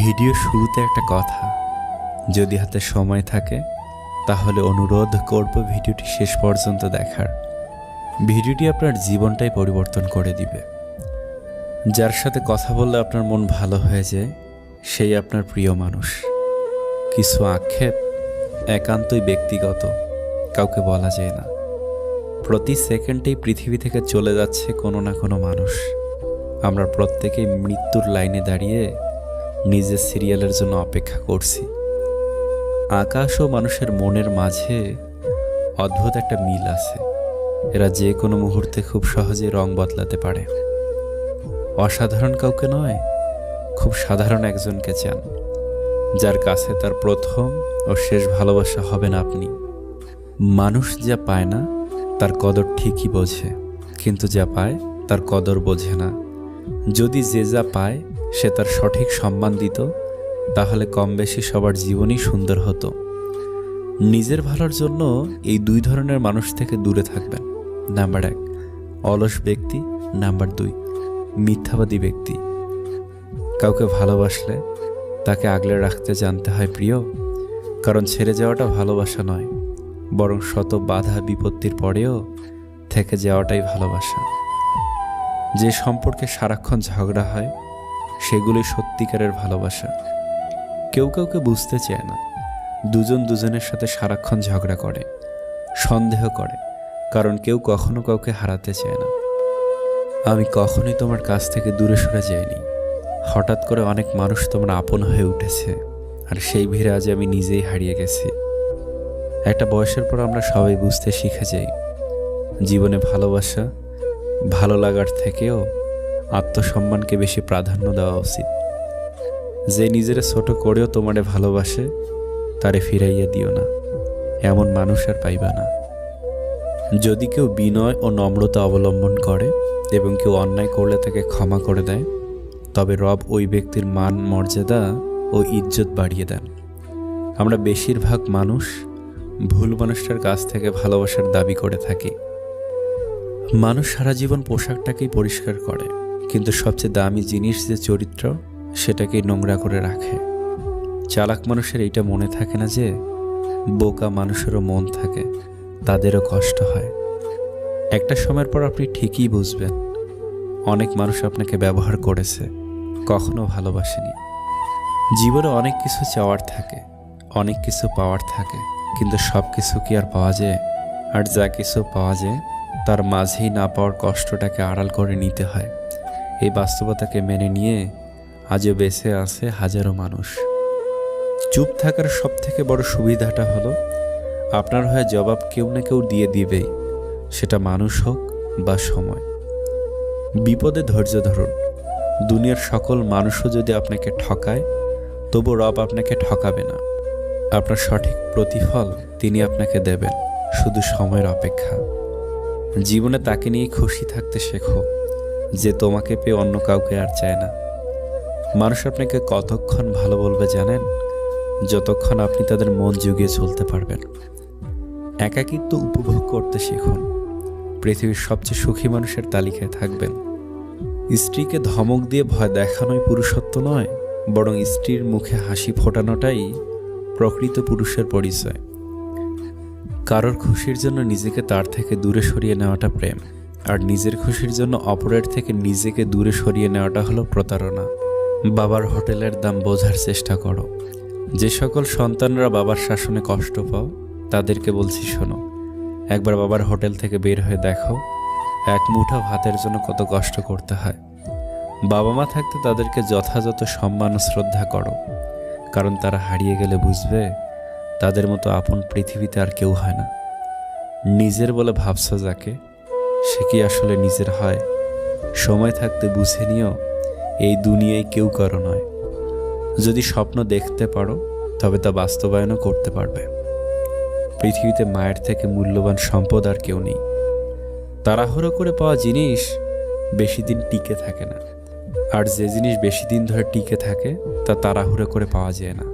Video শুরুতে একটা কথা, যদি হাতে সময় থাকে তাহলে অনুরোধ করব ভিডিওটি শেষ পর্যন্ত দেখার। ভিডিওটি আপনার জীবনটাই পরিবর্তন করে দিবে। যার সাথে কথা বললে আপনার মন ভালো হয়ে যায়, সেই আপনার প্রিয় মানুষ। কিছু আক্ষেপ একান্তই ব্যক্তিগত, কাউকে বলা যায় না। প্রতি সেকেন্ডেই পৃথিবী থেকে চলে যাচ্ছে কোনো না কোনো মানুষ। আমরা প্রত্যেকেই মৃত্যুর লাইনে দাঁড়িয়ে নিজের সিরিয়ালের জন্য অপেক্ষা করছি। আকাশ ও মানুষের মনের মাঝে অদ্ভুত একটা মিল আছে। এরা যে কোনো মুহূর্তে খুব সহজে রং বদলাতে পারে। অসাধারণ কাউকে নয়, খুব সাধারণ একজনকে চান, যার কাছে তার প্রথম ও শেষ ভালোবাসা হবেন আপনি। মানুষ যা পায় না তার কদর ঠিকই বোঝে, কিন্তু যা পায় তার কদর বোঝে না। যদি যে যা পায় সে তার সঠিক সম্মান দিত, তাহলে কম বেশি সবার জীবনই সুন্দর হতো। নিজের ভালোর জন্য এই দুই ধরনের মানুষ থেকে দূরে থাকবেন। নাম্বার 1, অলস ব্যক্তি। নাম্বার 2, মিথ্যাবাদী ব্যক্তি। কাউকে ভালোবাসলে তাকে আগলে রাখতে জানতে হয় প্রিয়, কারণ ছেড়ে যাওয়াটা ভালোবাসা নয়, বরং শত বাধা বিপত্তির পরেও থেকে যাওয়াটাই ভালোবাসা। যে সম্পর্কে সারাক্ষণ ঝগড়া হয় সেগুলি সত্যিকারের ভালোবাসা। কেউ কাউকে বুঝতে চায় না, দুজন দুজনের সাথে সারাক্ষণ ঝগড়া করে, সন্দেহ করে, কারণ কেউ কখনো কাউকে হারাতে চায় না। আমি কখনোই তোমার কাছ থেকে দূরে সরে যাইনি। হঠাৎ করে অনেক মানুষ তোমার আপন হয়ে উঠেছে, আর সেই ভিড়ে আজ আমি নিজেই হারিয়ে গেছি। একটা বয়সের পর আমরা সবাই বুঝতে শিখে যাই, জীবনে ভালোবাসা, ভালো লাগার থেকেও আত্মসম্মানকে বেশি প্রাধান্য দেওয়া উচিত। যে নিজের ছোট করেও তোমারে ভালোবাসে তারে ফিরাইয়া দিও না, এমন মানুষ আর পাইবা না। যদি কেউ বিনয় ও নম্রতা অবলম্বন করে এবং কেউ অন্যায় করলে তাকে ক্ষমা করে দেয়, তবে রব ওই ব্যক্তির মান, মর্যাদা ও ইজ্জত বাড়িয়ে দেন। আমরা বেশিরভাগ মানুষ ভুল মানুষটার কাছ থেকে ভালোবাসার দাবি করে থাকি। মানুষ সারা জীবন পোশাকটাকেই পরিষ্কার করে, কিন্তু সবচেয়ে দামি জিনিস যে চরিত্র, সেটাকেই নোংরা করে রাখে। চালাক মানুষের এইটা মনে থাকে না যে বোকা মানুষেরও মন থাকে, তাদেরও কষ্ট হয়। একটা সময়ের পর আপনি ঠিকই বুঝবেন, অনেক মানুষ আপনাকে ব্যবহার করেছে, কখনো ভালোবাসেনি। জীবনে অনেক কিছু চাওয়ার থাকে, অনেক কিছু পাওয়ার থাকে, কিন্তু সব কিছু কি আর পাওয়া যায়? আর যা কিছু পাওয়া যায় তার মাঝেই না পাওয়ার কষ্টটাকে আড়াল করে নিতে হয়। এই বাস্তবতাকে মেনে নিয়ে আজও বেঁচে আছে হাজারো মানুষ। চুপ থাকার সব থেকে বড় সুবিধাটা হলো আপনার হয়ে জবাব কেউ না কেউ দিয়ে দিবেই, সেটা মানুষ হোক বা সময়। বিপদে ধৈর্য ধরুন। দুনিয়ার সকল মানুষও যদি আপনাকে ঠকায়, তবু রব আপনাকে ঠকাবে না। আপনার সঠিক প্রতিফল তিনি আপনাকে দেবেন, শুধু সময়ের অপেক্ষা। জীবনে তাকে নিয়ে খুশি থাকতে শেখো, যে তোমাকে পেয়ে অন্য কাউকে আর চায় না। মানুষ আপনাকে কতক্ষণ ভালো বলবে জানেন? যতক্ষণ আপনি তাদের মন জুগিয়ে চলতে পারবেন। একাকিত্ব উপভোগ করতে শিখুন। পৃথিবীর সবচেয়ে সুখী মানুষের তালিকায় থাকবেন। স্ত্রীকে ধমক দিয়ে ভয় দেখানোই পুরুষত্ব নয়, বরং স্ত্রীর মুখে হাসি ফোটানোটাই প্রকৃত পুরুষের পরিচয়। কারোর খুশির জন্য নিজেকে তার থেকে দূরে সরিয়ে নেওয়াটা প্রেম, আর নিজের খুশির জন্য অপরের থেকে নিজেকে দূরে সরিয়ে নেওয়াটা হলো প্রতারণা। বাবার হোটেলের দাম বোঝার চেষ্টা করো। যে সকল সন্তানরা বাবার শাসনে কষ্ট পাও, তাদেরকে বলছি শোনো, একবার বাবার হোটেল থেকে বের হয়ে দেখো এক মুঠো ভাতের জন্য কত কষ্ট করতে হয়। বাবা মা থাকতে তাদেরকে যথাযথ সম্মান ও শ্রদ্ধা করো, কারণ তারা হারিয়ে গেলে বুঝবে তাদের মতো আপন পৃথিবীতে আর কেউ হয় না। নিজের বলে ভাবছ যাকে, সে কি আসলে নিজের হয়? সময় থাকতে বুঝে নিও, এই দুনিয়ায় কেউ কারো নয়। যদি স্বপ্ন দেখতে পারো, তবে তা বাস্তবায়নও করতে পারবে। পৃথিবীতে মায়ের থেকে মূল্যবান সম্পদ আর কেউ নেই। তাড়াহুড়ো করে পাওয়া জিনিস বেশি দিন টিকে থাকে না, আর যে জিনিস বেশি দিন ধরে টিকে থাকে তা তাড়াহুড়ো করে পাওয়া যায় না।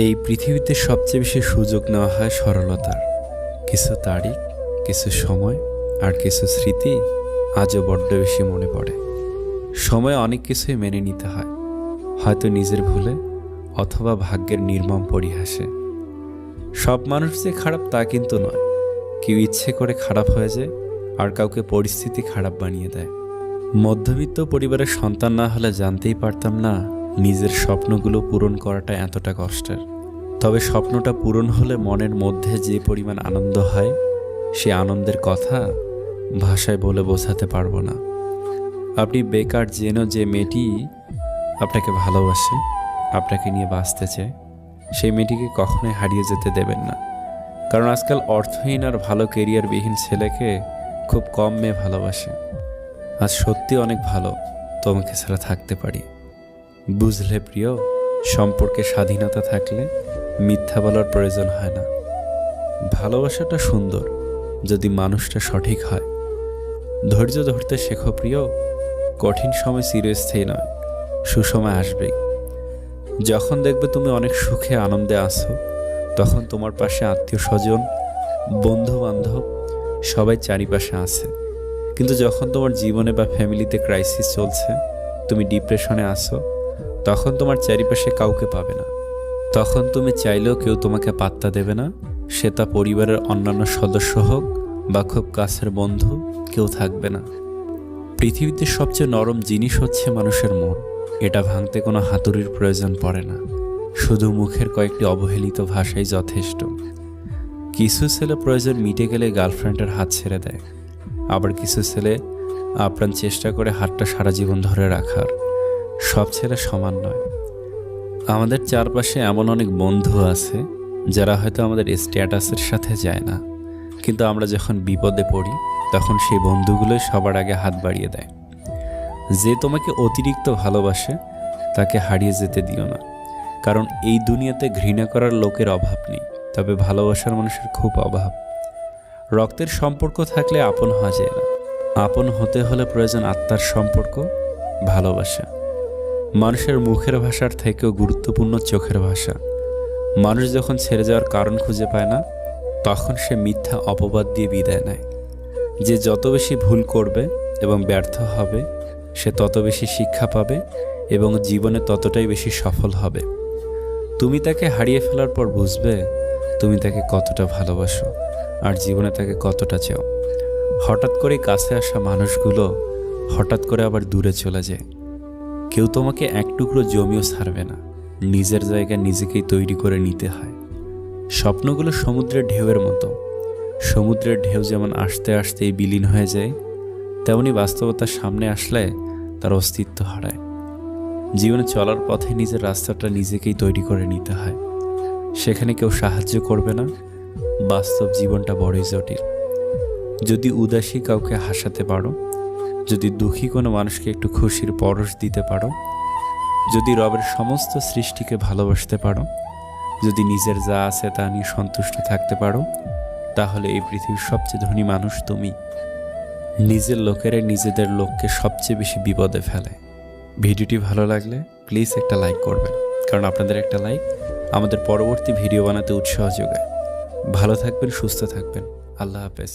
এই পৃথিবীতে সবচেয়ে বেশি সুযোগ নেওয়া হয় সরলতার। কিছু তারিখ, কিছু সময় আর কিছু স্মৃতি আজও বড্ড বেশি মনে পড়ে। সময় অনেক কিছুই মেনে নিতে হয়, হয়তো নিজের ভুলে অথবা ভাগ্যের নির্মম পরিহাসে। সব মানুষ যে খারাপ তা কিন্তু নয়, কেউ ইচ্ছে করে খারাপ হয়ে যায় আর কাউকে পরিস্থিতি খারাপ বানিয়ে দেয়। মধ্যবিত্ত পরিবারের সন্তান না হলে জানতেই পারতাম না নিজের স্বপ্নগুলো পূরণ করাটা এতটা কষ্টের। তবে স্বপ্নটা পূরণ হলে মনের মধ্যে যে পরিমাণ আনন্দ হয়, সে আনন্দের কথা ভাষায় বলে বোঝাতে পারবো না। আপনি বেকার জেনেও যে মেয়েটি আপনাকে ভালোবাসে, আপনাকে নিয়ে বাঁচতে চায়, সেই মেয়েটিকে কখনোই হারিয়ে যেতে দেবেন না। কারণ আজকাল অর্থহীন আর ভালো কেরিয়ারবিহীন ছেলেকে খুব কম মেয়ে ভালোবাসে। আজ সত্যি অনেক ভালো তোমাকে ছাড়া থাকতে পারি। বুঝলে প্রিয়, সম্পর্কে স্বাধীনতা থাকলে মিথ্যা বলার প্রয়োজন হয় না। ভালোবাসাটা সুন্দর যদি মানুষটা সঠিক হয়। ধৈর্য ধরতে শেখো প্রিয়, কঠিন সময় চিরস্থায়ী নয়, সুসময় আসবেই। যখন দেখবে তুমি অনেক সুখে আনন্দে আছো, তখন তোমার পাশে আত্মীয় স্বজন, বন্ধু বান্ধব সবাই চারিপাশে আছে। কিন্তু যখন তোমার জীবনে বা ফ্যামিলিতে ক্রাইসিস চলছে, তুমি ডিপ্রেশনে আছো, তখন তোমার চারিপাশে কাউকে পাবে না। তখন তুমি চাইলেও কেউ তোমাকে পাত্তা দেবে না, সে তা পরিবারের অন্যান্য সদস্য হোক বা খুব কাছের বন্ধু, কেউ থাকবে না। পৃথিবীতে সবচেয়ে নরম জিনিস হচ্ছে মানুষের মন। এটা ভাঙতে কোনো হাতুড়ির প্রয়োজন পড়ে না, শুধু মুখের কয়েকটি অবহেলিত ভাষাই যথেষ্ট। কিছু ছেলে প্রয়োজন মিটে গেলে গার্লফ্রেন্ডের হাত ছেড়ে দেয়, আবার কিছু ছেলে আপ্রাণ চেষ্টা করে হাতটা সারা জীবন ধরে রাখার। সব ছেলে সমান নয়। আমাদের চারপাশে এমন অনেক বন্ধু আছে যারা হয়তো আমাদের স্ট্যাটাসের সাথে যায় না, কিন্তু আমরা যখন বিপদে পড়ি তখন সেই বন্ধুগুলোই সবার আগে হাত বাড়িয়ে দেয়। যে তোমাকে অতিরিক্ত ভালোবাসে তাকে হারিয়ে যেতে দিও না, কারণ এই দুনিয়াতে ঘৃণা করার লোকের অভাব নেই, তবে ভালোবাসার মানুষের খুব অভাব। রক্তের সম্পর্ক থাকলে আপন হওয়া যায় না, আপন হতে হলে প্রয়োজন আত্মার সম্পর্ক, ভালোবাসা। মানুষের মুখের ভাষার থেকেও গুরুত্বপূর্ণ চোখের ভাষা। মানুষ যখন ছেড়ে যাওয়ার কারণ খুঁজে পায় না, তখন সে মিথ্যা অপবাদ দিয়ে বিদায় নেয়। যে যত বেশি ভুল করবে এবং ব্যর্থ হবে, সে তত বেশি শিক্ষা পাবে এবং জীবনে ততটাই বেশি সফল হবে। তুমি তাকে হারিয়ে ফেলার পর বুঝবে তুমি তাকে কতটা ভালোবাসো আর জীবনে তাকে কতটা চাও। হঠাৎ করে কাছে আসা মানুষগুলো হঠাৎ করে আবার দূরে চলে যায়। কেউ তোমাকে এক টুকরো জমিও ছাড়বে না, নিজের জায়গায় নিজেকেই তৈরি করে নিতে হয়। স্বপ্নগুলো সমুদ্রের ঢেউয়ের মতো। সমুদ্রের ঢেউ যেমন আসতে আসতেই বিলীন হয়ে যায়, তেমনি বাস্তবতার সামনে আসলে তার অস্তিত্ব হারায়। জীবনে চলার পথে নিজের রাস্তাটা নিজেকেই তৈরি করে নিতে হয়। সেখানে কেউ সাহায্য করবে না। বাস্তব জীবনটা বড়ই জটিল। যদি উদাসী কাউকে হাসাতে পারো, যদি দুঃখী কোনো মানুষকে একটু খুশির পরশ দিতে পারো, যদি রবের সমস্ত সৃষ্টিকে ভালোবাসতে পারো, যদি নিজের যা আছে তা নিয়ে সন্তুষ্ট থাকতে পারো, তাহলে এই পৃথিবীর সবচেয়ে ধনী মানুষ তুমি। নিজের লোকেরাই নিজেদের লোককে সবচেয়ে বেশি বিপদে ফেলে। ভিডিওটি ভালো লাগলে প্লিজ একটা লাইক করবেন, কারণ আপনাদের একটা লাইক আমাদের পরবর্তী ভিডিও বানাতে উৎসাহ যোগায়। ভালো থাকবেন, সুস্থ থাকবেন। আল্লাহ হাফেজ।